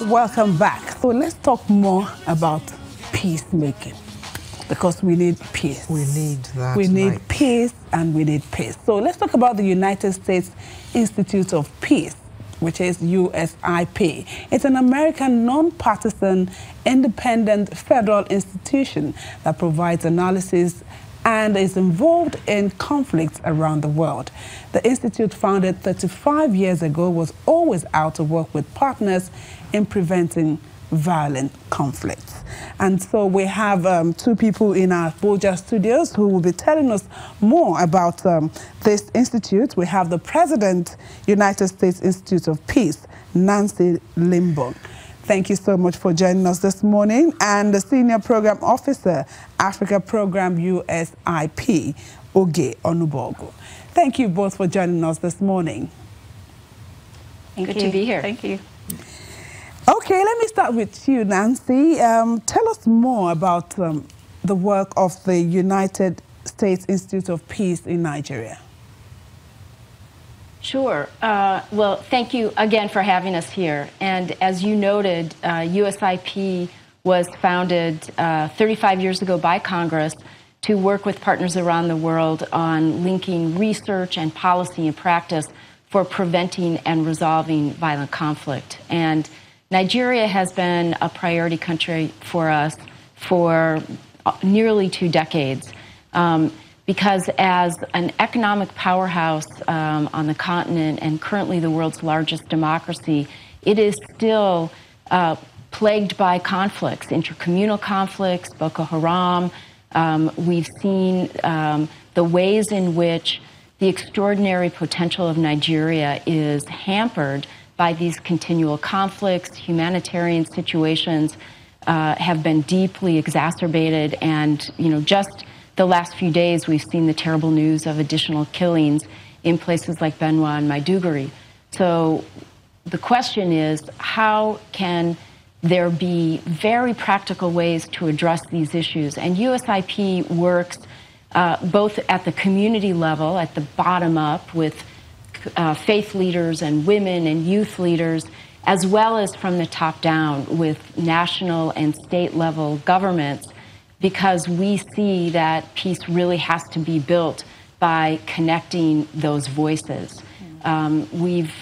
welcome back. So let's talk more about peacemaking, because we need peace. We need that. We need peace, and we need peace. So let's talk about the United States Institute of Peace, which is USIP. It's an American non-partisan, independent federal institution that provides analysis and is involved in conflicts around the world. The institute, founded 35 years ago, was always out to work with partners in preventing violent conflicts. And so we have two people in our Boja studios who will be telling us more about this institute. We have the President, United States Institute of Peace, Nancy Lindborg. Thank you so much for joining us this morning. And the Senior Program Officer, Africa Program USIP, Onubogu. Thank you both for joining us this morning. Good to be here. Thank you. Okay, let me start with you, Nancy. Tell us more about the work of the United States Institute of Peace in Nigeria. Sure. Well, thank you again for having us here. And as you noted, USIP was founded 35 years ago by Congress to work with partners around the world on linking research and policy and practice for preventing and resolving violent conflict. And Nigeria has been a priority country for us for nearly 2 decades. Because as an economic powerhouse on the continent and currently the world's largest democracy, it is still plagued by conflicts, intercommunal conflicts, Boko Haram. We've seen the ways in which the extraordinary potential of Nigeria is hampered by these continual conflicts. Humanitarian situations have been deeply exacerbated, and just the last few days, we've seen the terrible news of additional killings in places like Benue and Maiduguri. So the question is, how can there be very practical ways to address these issues? And USIP works both at the community level, at the bottom up, with faith leaders and women and youth leaders, as well as from the top down with national and state level governments, because we see that peace really has to be built by connecting those voices. We've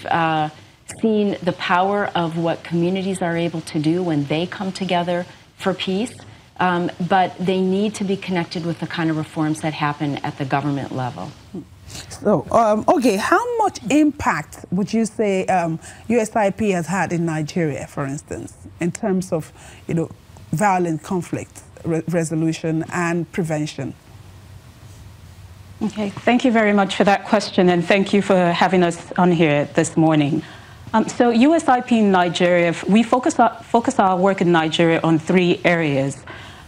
seen the power of what communities are able to do when they come together for peace, but they need to be connected with the kind of reforms that happen at the government level. So, okay, how much impact would you say USIP has had in Nigeria, for instance, in terms of, violent conflict resolution and prevention? Okay, thank you very much for that question, and thank you for having us on here this morning. So USIP in Nigeria, we focus our work in Nigeria on 3 areas.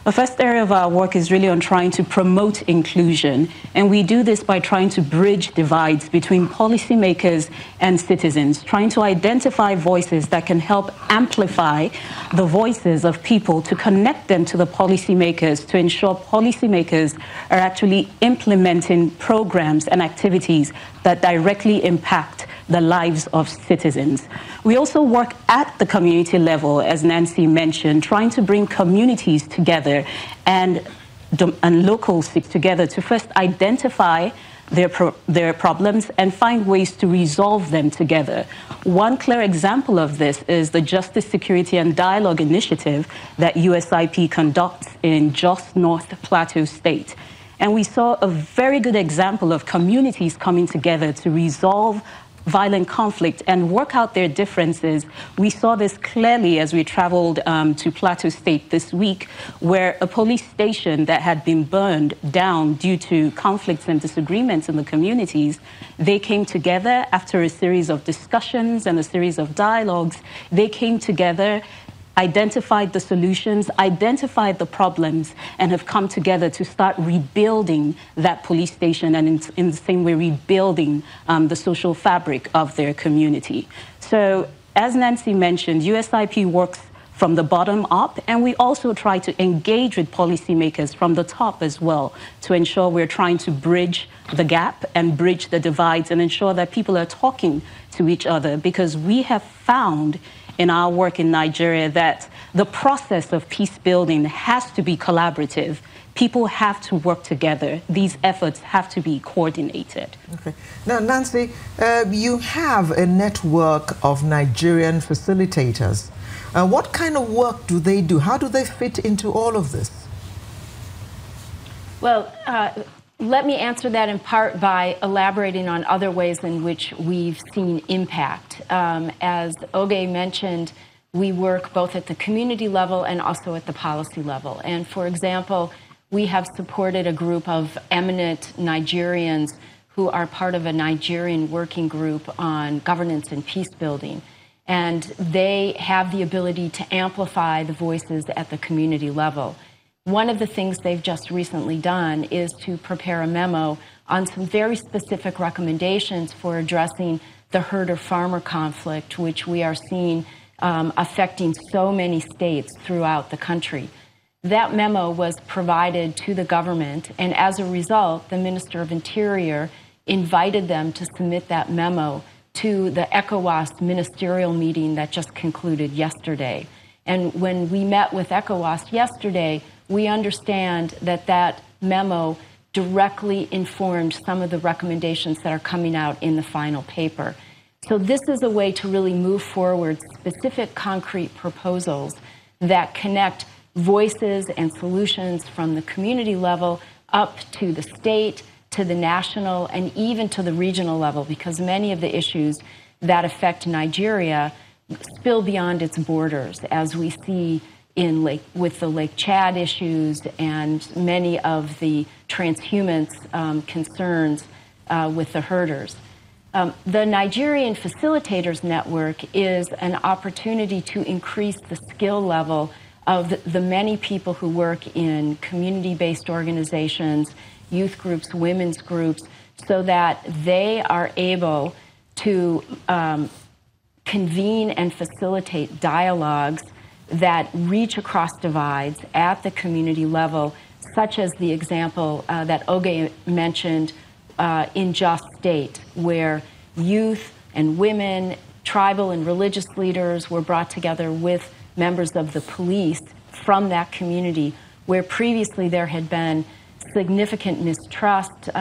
The first area of our work is really on trying to promote inclusion, and we do this by trying to bridge divides between policymakers and citizens, trying to identify voices that can help amplify the voices of people, to connect them to the policymakers, to ensure policymakers are actually implementing programs and activities that directly impact the lives of citizens. We also work at the community level, as Nancy mentioned, trying to bring communities together and locals together to first identify their problems and find ways to resolve them together. One clear example of this is the Justice, Security and Dialogue Initiative that USIP conducts in Jos North Plateau State. And we saw a very good example of communities coming together to resolve violent conflict and work out their differences. We saw this clearly as we traveled to Plateau State this week, where a police station that had been burned down due to conflicts and disagreements in the communities, they came together after a series of discussions and a series of dialogues. They came together, identified the solutions, identified the problems, and have come together to start rebuilding that police station, and in the same way rebuilding the social fabric of their community. So as Nancy mentioned, USIP works from the bottom up, and we also try to engage with policymakers from the top as well, to ensure we're trying to bridge the gap and bridge the divides and ensure that people are talking to each other, because we have found in our work in Nigeria that the process of peace building has to be collaborative. People have to work together. These efforts have to be coordinated. Okay. Now, Nancy, you have a network of Nigerian facilitators. What kind of work do they do? How do they fit into all of this? Well, let me answer that in part by elaborating on other ways in which we've seen impact. As Oge mentioned, we work both at the community level and also at the policy level. And for example, we have supported a group of eminent Nigerians who are part of a Nigerian working group on governance and peace building. And they have the ability to amplify the voices at the community level. One of the things they've just recently done is to prepare a memo on some very specific recommendations for addressing the herder-farmer conflict, which we are seeing affecting so many states throughout the country. That memo was provided to the government, and as a result, the Minister of Interior invited them to submit that memo to the ECOWAS ministerial meeting that just concluded yesterday. And when we met with ECOWAS yesterday, we understand that that memo directly informed some of the recommendations that are coming out in the final paper. So this is a way to really move forward specific concrete proposals that connect voices and solutions from the community level up to the state, to the national, and even to the regional level, because many of the issues that affect Nigeria spill beyond its borders, as we see with the Lake Chad issues and many of the transhumance concerns with the herders. The Nigerian Facilitators Network is an opportunity to increase the skill level of the many people who work in community-based organizations, youth groups, women's groups, so that they are able to convene and facilitate dialogues that reach across divides at the community level, such as the example that Oge mentioned in Just State, where youth and women, tribal and religious leaders were brought together with members of the police from that community, where previously there had been significant mistrust,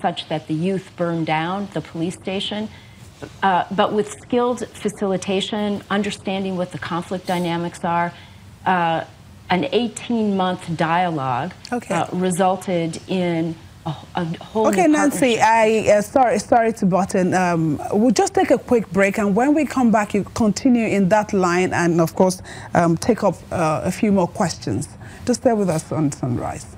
such that the youth burned down the police station. But with skilled facilitation, understanding what the conflict dynamics are, an 18-month dialogue resulted in a whole Okay, Nancy, sorry to butt in. We'll just take a quick break, and when we come back, you continue in that line and, of course, take up a few more questions. Just stay with us on Sunrise.